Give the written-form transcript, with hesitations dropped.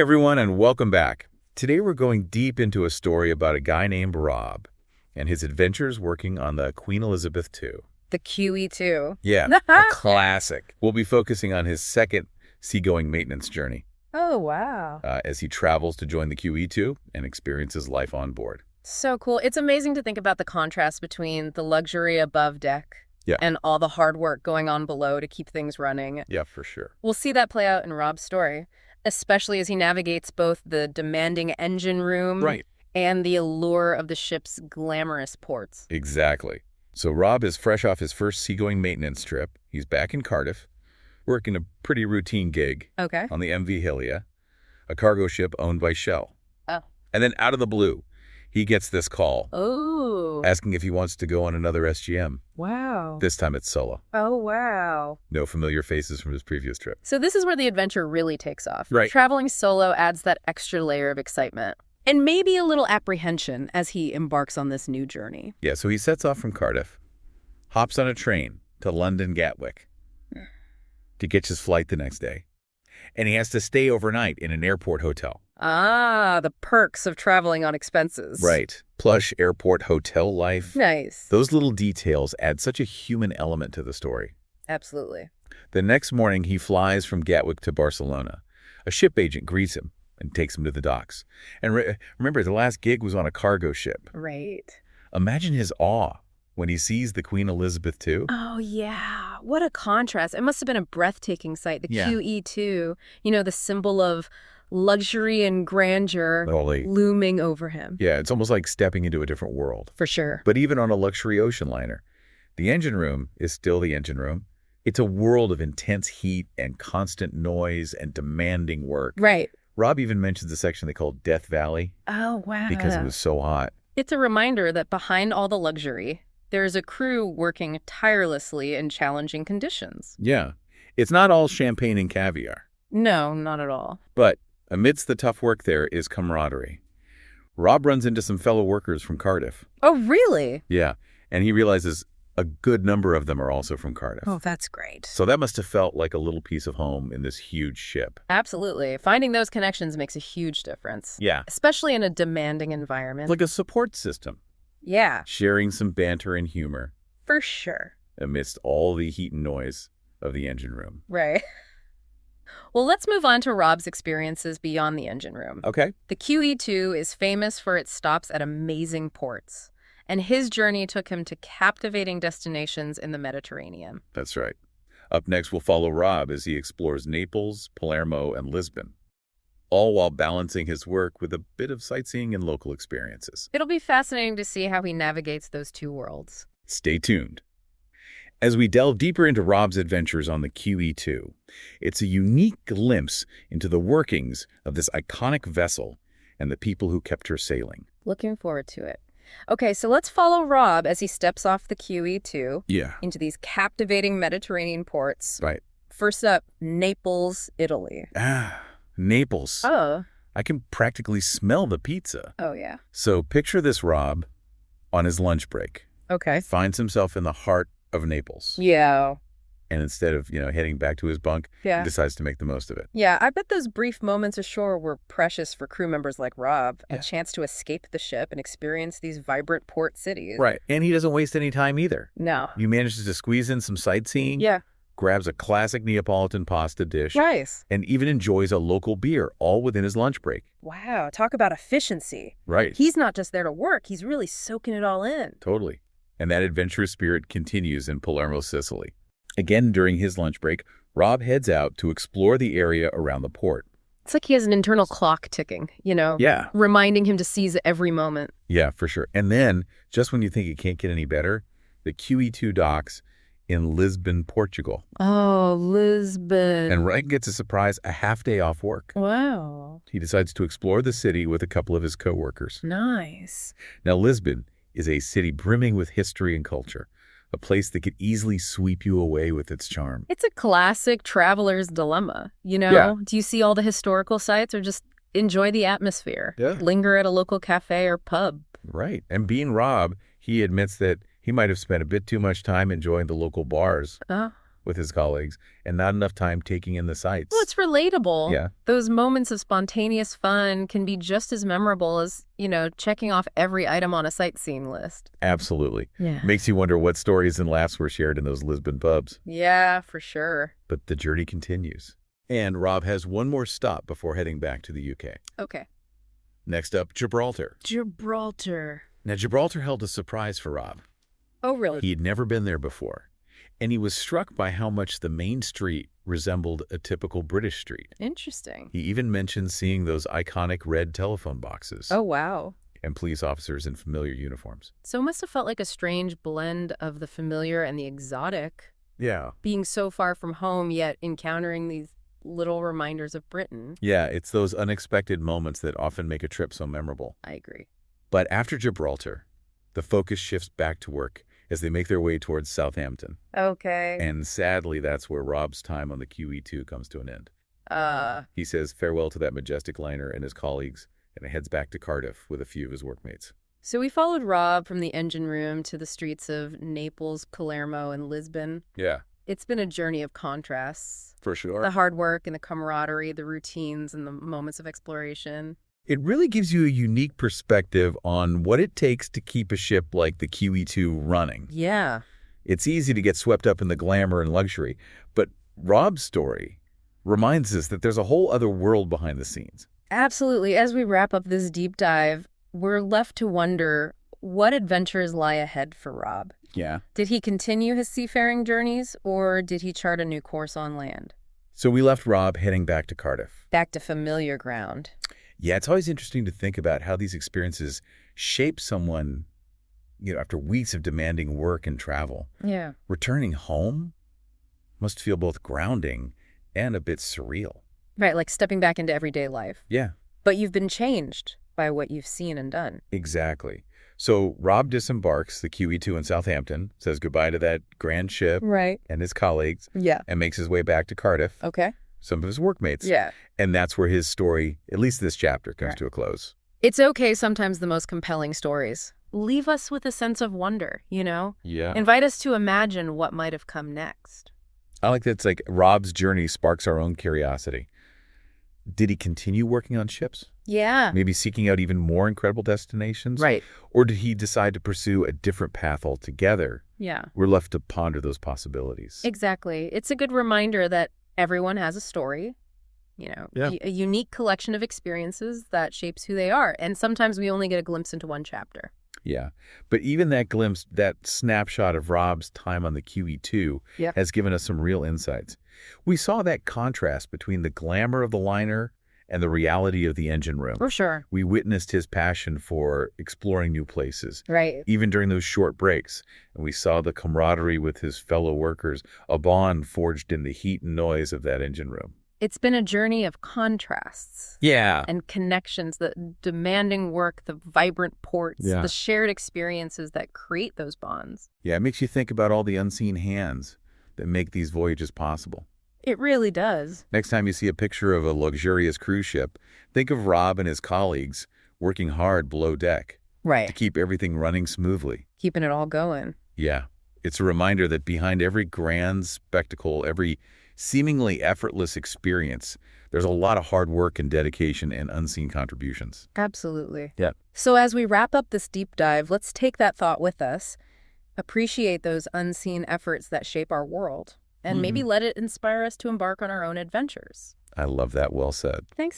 everyone, and welcome back. Today we're going deep into a story about a guy named Rob and his adventures working on the Queen Elizabeth II. The QE2. Yeah, a classic. We'll be focusing on his second seagoing maintenance journey Oh, wow. as he travels to join the QE2 and experiences life on board. So cool. It's amazing to think about the contrast between the luxury above deck and all the hard work going on below to keep things running. Yeah, for sure. We'll see that play out in Rob's story, especially as he navigates both the demanding engine room and the allure of the ship's glamorous ports. Exactly. So Rob is fresh off his first seagoing maintenance trip. He's back in Cardiff, working a pretty routine gig on the MV Hillia, a cargo ship owned by Shell. Oh. And then out of the blue, he gets this call asking if he wants to go on another SGM. Wow. This time it's solo. Oh, wow. No familiar faces from his previous trip. So this is where the adventure really takes off. Right. Traveling solo adds that extra layer of excitement. And maybe a little apprehension as he embarks on this new journey. Yeah, so he sets off from Cardiff, hops on a train to London Gatwick to catch his flight the next day. And he has to stay overnight in an airport hotel. Ah, the perks of traveling on expenses. Right. Plush airport hotel life. Nice. Those little details add such a human element to the story. Absolutely. The next morning, he flies from Gatwick to Barcelona. A ship agent greets him and takes him to the docks. And remember, the last gig was on a cargo ship. Right. Imagine his awe when he sees the Queen Elizabeth II. Oh, yeah. What a contrast. It must have been a breathtaking sight. The QE2, the symbol of luxury and grandeur looming over him. Yeah, it's almost like stepping into a different world. For sure. But even on a luxury ocean liner, the engine room is still the engine room. It's a world of intense heat and constant noise and demanding work. Right. Rob even mentions the section they call Death Valley. Oh, wow. Because it was so hot. It's a reminder that behind all the luxury, there's a crew working tirelessly in challenging conditions. Yeah. It's not all champagne and caviar. No, not at all. But amidst the tough work there is camaraderie. Rob runs into some fellow workers from Cardiff. Oh, really? Yeah. And he realizes a good number of them are also from Cardiff. Oh, that's great. So that must have felt like a little piece of home in this huge ship. Absolutely. Finding those connections makes a huge difference. Yeah. Especially in a demanding environment. Like a support system. Yeah. Sharing some banter and humor. For sure. Amidst all the heat and noise of the engine room. Right. Well, let's move on to Rob's experiences beyond the engine room. Okay. The QE2 is famous for its stops at amazing ports. And his journey took him to captivating destinations in the Mediterranean. That's right. Up next, we'll follow Rob as he explores Naples, Palermo, and Lisbon, all while balancing his work with a bit of sightseeing and local experiences. It'll be fascinating to see how he navigates those two worlds. Stay tuned. As we delve deeper into Rob's adventures on the QE2, it's a unique glimpse into the workings of this iconic vessel and the people who kept her sailing. Looking forward to it. Okay, so let's follow Rob as he steps off the QE2 into these captivating Mediterranean ports. Right. First up, Naples, Italy. Ah, Naples. Oh. I can practically smell the pizza. Oh, yeah. So picture this Rob on his lunch break. Okay. Finds himself in the heart of Naples. Yeah. And instead of, heading back to his bunk, he decides to make the most of it. Yeah, I bet those brief moments ashore were precious for crew members like Rob. A chance to escape the ship and experience these vibrant port cities. Right. And he doesn't waste any time either. No. He manages to squeeze in some sightseeing. Yeah. Grabs a classic Neapolitan pasta dish. Nice. And even enjoys a local beer, all within his lunch break. Wow, talk about efficiency. Right. He's not just there to work, he's really soaking it all in. Totally. And that adventurous spirit continues in Palermo, Sicily. Again, during his lunch break, Rob heads out to explore the area around the port. It's like he has an internal clock ticking, Yeah. reminding him to seize every moment. Yeah, for sure. And then, just when you think it can't get any better, the QE2 docks in Lisbon, Portugal. Oh, Lisbon. And Ryan gets a surprise, a half day off work. Wow. He decides to explore the city with a couple of his coworkers. Nice. Now, Lisbon is a city brimming with history and culture, a place that could easily sweep you away with its charm. It's a classic traveler's dilemma, Yeah. Do you see all the historical sites or just enjoy the atmosphere? Yeah. Linger at a local cafe or pub. Right. And being Rob, he admits that he might have spent a bit too much time enjoying the local bars with his colleagues and not enough time taking in the sights. Well, it's relatable. Yeah. Those moments of spontaneous fun can be just as memorable as, checking off every item on a sightseeing list. Absolutely. Yeah. Makes you wonder what stories and laughs were shared in those Lisbon pubs. Yeah, for sure. But the journey continues. And Rob has one more stop before heading back to the UK. Okay. Next up, Gibraltar. Gibraltar. Now, Gibraltar held a surprise for Rob. Oh, really? He had never been there before, and he was struck by how much the main street resembled a typical British street. Interesting. He even mentioned seeing those iconic red telephone boxes. Oh, wow. And police officers in familiar uniforms. So it must have felt like a strange blend of the familiar and the exotic. Yeah. Being so far from home, yet encountering these little reminders of Britain. Yeah, it's those unexpected moments that often make a trip so memorable. I agree. But after Gibraltar, the focus shifts back to work as they make their way towards Southampton. Okay. And sadly, that's where Rob's time on the QE2 comes to an end. He says farewell to that majestic liner and his colleagues and heads back to Cardiff with a few of his workmates. So we followed Rob from the engine room to the streets of Naples, Palermo, and Lisbon. Yeah. It's been a journey of contrasts. For sure. The hard work and the camaraderie, the routines and the moments of exploration. It really gives you a unique perspective on what it takes to keep a ship like the QE2 running. Yeah. It's easy to get swept up in the glamour and luxury, but Rob's story reminds us that there's a whole other world behind the scenes. Absolutely. As we wrap up this deep dive, we're left to wonder what adventures lie ahead for Rob. Yeah. Did he continue his seafaring journeys, or did he chart a new course on land? So we left Rob heading back to Cardiff. Back to familiar ground. Yeah, it's always interesting to think about how these experiences shape someone, after weeks of demanding work and travel. Yeah. Returning home must feel both grounding and a bit surreal. Right, like stepping back into everyday life. Yeah. But you've been changed by what you've seen and done. Exactly. So Rob disembarks the QE2 in Southampton, says goodbye to that grand ship and his colleagues, and makes his way back to Cardiff. Okay. Some of his workmates. Yeah. And that's where his story, at least this chapter, comes to a close. It's okay sometimes the most compelling stories leave us with a sense of wonder, Yeah. Invite us to imagine what might have come next. I like that it's like Rob's journey sparks our own curiosity. Did he continue working on ships? Yeah. Maybe seeking out even more incredible destinations? Right. Or did he decide to pursue a different path altogether? Yeah. We're left to ponder those possibilities. Exactly. It's a good reminder that everyone has a story, a unique collection of experiences that shapes who they are. And sometimes we only get a glimpse into one chapter. Yeah. But even that glimpse, that snapshot of Rob's time on the QE2 has given us some real insights. We saw that contrast between the glamour of the liner and the reality of the engine room. For sure. We witnessed his passion for exploring new places. Right. Even during those short breaks. And we saw the camaraderie with his fellow workers, a bond forged in the heat and noise of that engine room. It's been a journey of contrasts. Yeah. And connections, the demanding work, the vibrant ports, the shared experiences that create those bonds. Yeah, it makes you think about all the unseen hands that make these voyages possible. It really does. Next time you see a picture of a luxurious cruise ship, think of Rob and his colleagues working hard below deck. Right. To keep everything running smoothly. Keeping it all going. Yeah. It's a reminder that behind every grand spectacle, every seemingly effortless experience, there's a lot of hard work and dedication and unseen contributions. Absolutely. Yeah. So as we wrap up this deep dive, let's take that thought with us. Appreciate those unseen efforts that shape our world. And maybe let it inspire us to embark on our own adventures. I love that. Well said. Thanks.